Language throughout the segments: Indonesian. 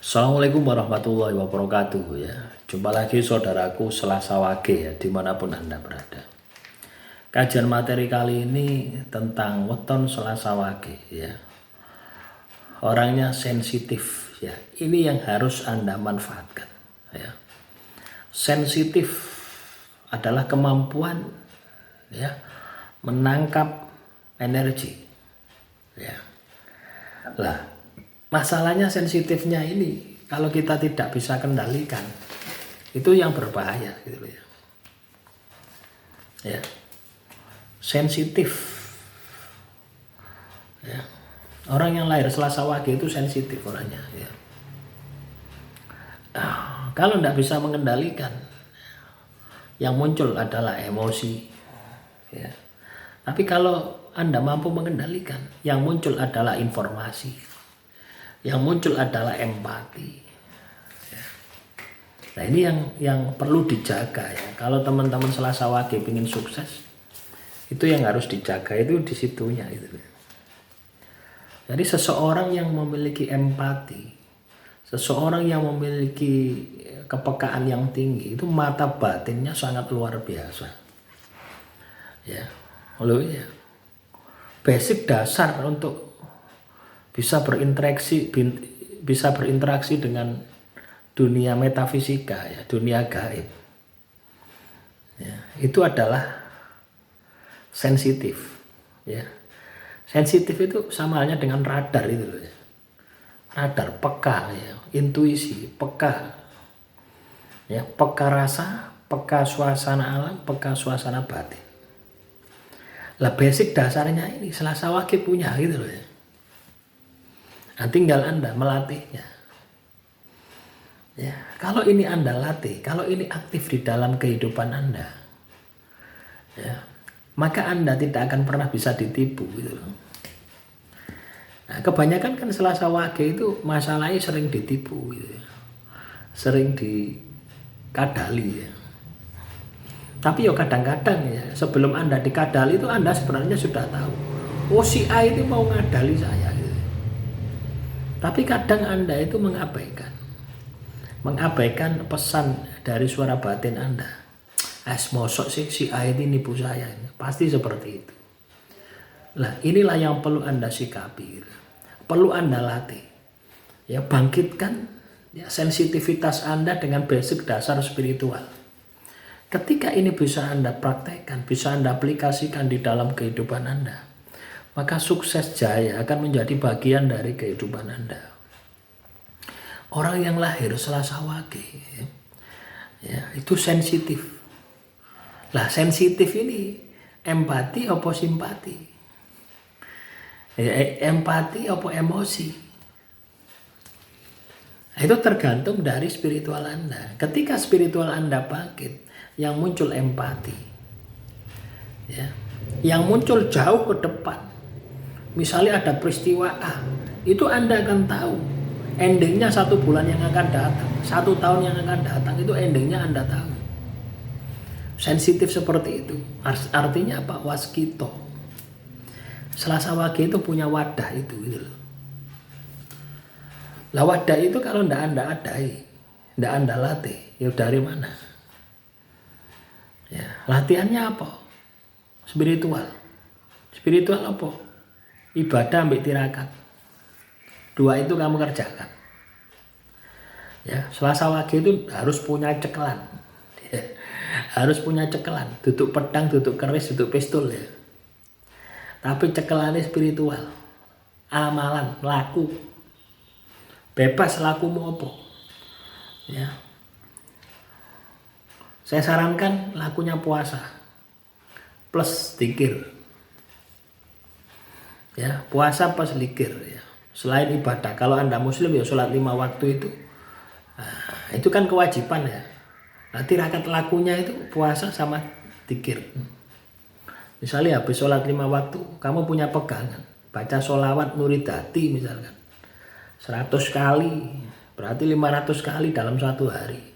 Assalamualaikum warahmatullahi wabarakatuh ya. Jumpa lagi saudaraku Selasa Wage ya, dimanapun Anda berada. Kajian materi kali ini tentang weton Selasa Wage ya. Orangnya sensitif ya. Ini yang harus Anda manfaatkan ya. Sensitif adalah kemampuan ya menangkap energi ya. Lah, masalahnya sensitifnya ini kalau kita tidak bisa kendalikan itu yang berbahaya gitu ya. Ya. Sensitif. Ya. Orang yang lahir Selasa Wage itu sensitif orangnya ya. Kalau tidak bisa mengendalikan, yang muncul adalah emosi ya. Tapi kalau Anda mampu mengendalikan, yang muncul adalah informasi, yang muncul adalah empati ya. Nah ini yang perlu dijaga ya. Kalau teman-teman Selasa Wage ingin sukses, itu yang harus dijaga itu di situnya itu. Jadi seseorang yang memiliki empati, seseorang yang memiliki kepekaan yang tinggi, itu mata batinnya sangat luar biasa ya. Lalu ya, basic dasar untuk bisa berinteraksi dengan dunia metafisika ya, dunia gaib ya, itu adalah sensitif ya. Sensitif itu sama halnya dengan radar itu loh ya. Radar, peka ya, intuisi, peka ya, peka rasa, peka suasana alam, peka suasana batin. Lah basic dasarnya ini Selasa Wage punya gitu loh ya. Nah, tinggal Anda melatihnya. Ya, kalau ini Anda latih, kalau ini aktif di dalam kehidupan Anda, ya, maka Anda tidak akan pernah bisa ditipu gitu loh. Nah, kebanyakan kan Selasa Wage itu masalahnya sering ditipu gitu ya. Sering dikadali ya. Tapi ya kadang-kadang ya, sebelum Anda dikadali itu Anda sebenarnya sudah tahu, oh si A itu mau ngadali saya gitu. Tapi kadang Anda itu mengabaikan pesan dari suara batin Anda. Mosok sih si A ini nipu saya, pasti seperti itu. Nah inilah yang perlu Anda sikapi gitu. Perlu Anda latih ya, bangkitkan ya, sensitivitas Anda dengan basic dasar spiritual. Ketika ini bisa Anda praktekkan, bisa Anda aplikasikan di dalam kehidupan Anda, maka sukses jaya akan menjadi bagian dari kehidupan Anda. Orang yang lahir Selasa Wage ya, itu sensitif. Lah sensitif ini empati apa simpati? Ya, empati apa emosi? Nah, itu tergantung dari spiritual Anda. Ketika spiritual Anda bangkit, yang muncul empati ya, yang muncul jauh ke depan. Misalnya ada peristiwa A, itu Anda akan tahu endingnya 1 bulan yang akan datang, 1 tahun yang akan datang, itu endingnya Anda tahu. Sensitif seperti itu. Artinya apa? Waskito. Selasa Wage itu punya wadah itu gitu loh. Lah wadah itu kalau ndak Anda adai, ndak Anda latih, ya dari mana? Ya, latihannya apa? Spiritual. Spiritual apa? Ibadah ambil tirakat. 2 itu kamu kerjakan. Ya, Selasa Wage itu harus punya cekelan. Ya, harus punya cekelan. Duduk pedang, duduk keris, duduk pistol ya. Tapi cekelannya spiritual. Amalan, laku. Bebas lakumu apa? Ya. Saya sarankan lakunya puasa plus zikir. Ya, puasa plus zikir ya. Selain ibadah, kalau Anda muslim ya sholat 5 waktu itu. Nah, itu kan kewajiban ya. Nanti tirakat lakunya itu puasa sama zikir. Misalnya habis sholat 5 waktu, kamu punya pegangan, baca sholawat nuridati misalkan 100 kali, berarti 500 kali dalam 1 hari.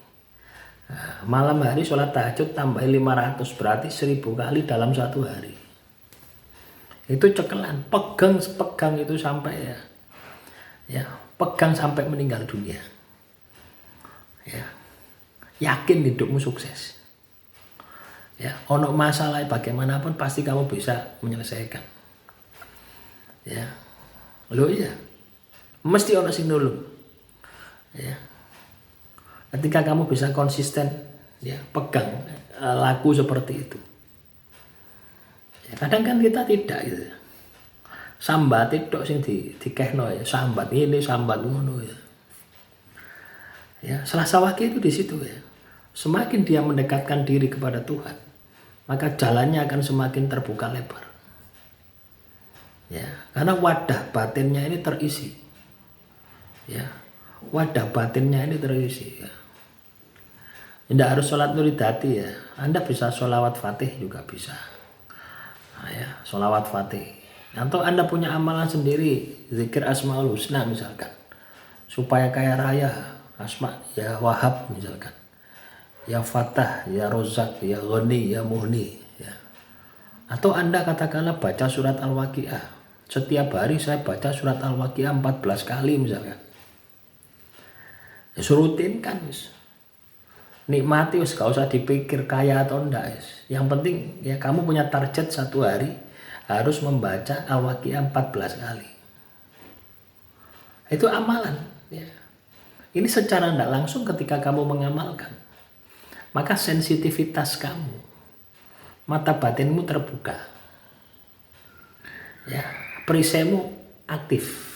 Nah, malam hari sholat tahajud tambah 500, berarti 1000 kali dalam 1 hari. Itu pegang itu sampai ya, pegang sampai meninggal dunia. yakin hidupmu sukses. Ya, ono masalah bagaimanapun pasti kamu bisa menyelesaikan. Ya. Loh iya. Mesti ono sing nulung. Ya. Ketika kamu bisa konsisten ya, pegang laku seperti itu. Ya, kadang kan kita tidak gitu. Sambat itu sing dikehno ya, sambat ini, sambat ngono ya. Ya, Selasa Wage itu di situ ya. Semakin dia mendekatkan diri kepada Tuhan, maka jalannya akan semakin terbuka lebar. Ya, karena wadah batinnya ini terisi. Ya, wadah batinnya ini terisi. Ya. Tidak harus sholat nuridati ya. Anda bisa sholawat fatih juga bisa. Nah, ya, sholawat fatih. Atau Anda punya amalan sendiri, zikir asmaul husna misalkan, supaya kaya raya, asma ya wahab misalkan, ya fatah, ya rozak, ya ghani, ya muhni. Ya. Atau Anda katakanlah baca surat al-waqiah. Setiap hari saya baca surat al-waqiah 14 kali misalkan. Ya, surutinkan wis. Nikmati wis, gak usah dipikir kaya atau enggak wis. Yang penting ya kamu punya target satu hari harus membaca al-waqiah 14 kali. Itu amalan ya. Ini secara enggak langsung ketika kamu mengamalkan, maka sensitivitas kamu, mata batinmu terbuka. Ya, perisaimu aktif.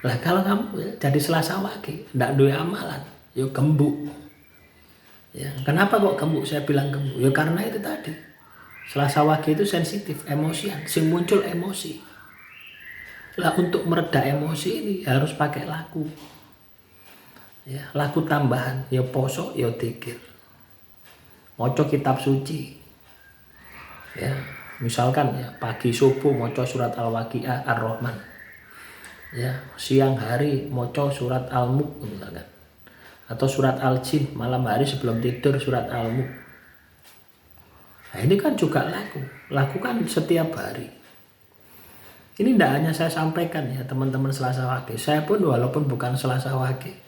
Lah kalau kamu ya, jadi Selasa Wage enggak duwe amalan, yo gembuk. Ya, kenapa kok gembuk? Saya bilang gembuk. Ya karena itu tadi. Selasa Wage itu sensitif, emosian, sing muncul emosi. Lah untuk mereda emosi ini harus pakai laku. Ya, laku tambahan, ya poso, ya dzikir. Maca kitab suci. Ya, misalkan ya pagi subuh maca surat Al-Waqiah Ar-Rahman. Ya, siang hari maca surat Al-Mulk misalkan. Atau surat Al-Jin, malam hari sebelum tidur surat Al-Mulk. Nah, ini kan juga lakukan setiap hari. Ini tidak hanya saya sampaikan ya teman-teman Selasa Wage, saya pun walaupun bukan Selasa Wage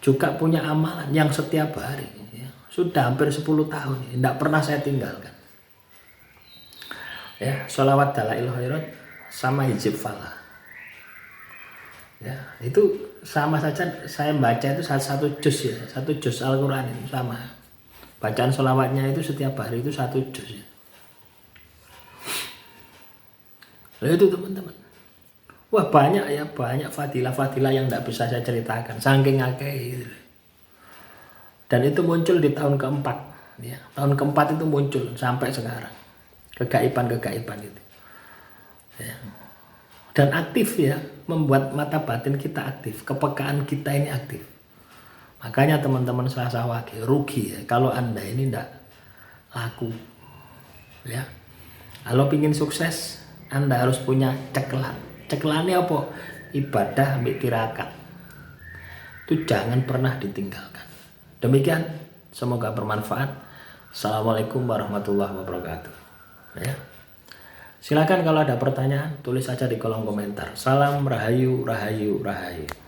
juga punya amalan yang setiap hari ya. Sudah hampir 10 tahun ya, tidak pernah saya tinggalkan ya. Sholawat Dalail Khairat sama hijab falah ya, itu sama saja. Saya baca itu satu juz ya, satu juz Al-Quran itu sama. Bacaan sholawatnya itu setiap hari itu satu juz ya. Nah, itu teman-teman. Wah banyak ya, banyak fadilah-fadilah yang tidak bisa saya ceritakan, saking akeh gitu. Dan itu muncul di tahun keempat ya. Tahun keempat itu muncul sampai sekarang. Kegaiban-kegaiban itu ya. Dan aktif ya, membuat mata batin kita aktif, kepekaan kita ini aktif. Makanya teman-teman Selasa Wage rugi ya kalau Anda ini tidak laku ya. Kalau ingin sukses Anda harus punya ceklan. Ceklannya apa? Ibadah ambil tirakat. Itu jangan pernah ditinggalkan. Demikian, semoga bermanfaat. Assalamualaikum warahmatullahi wabarakatuh ya. Silakan kalau ada pertanyaan tulis saja di kolom komentar. Salam rahayu, rahayu, rahayu.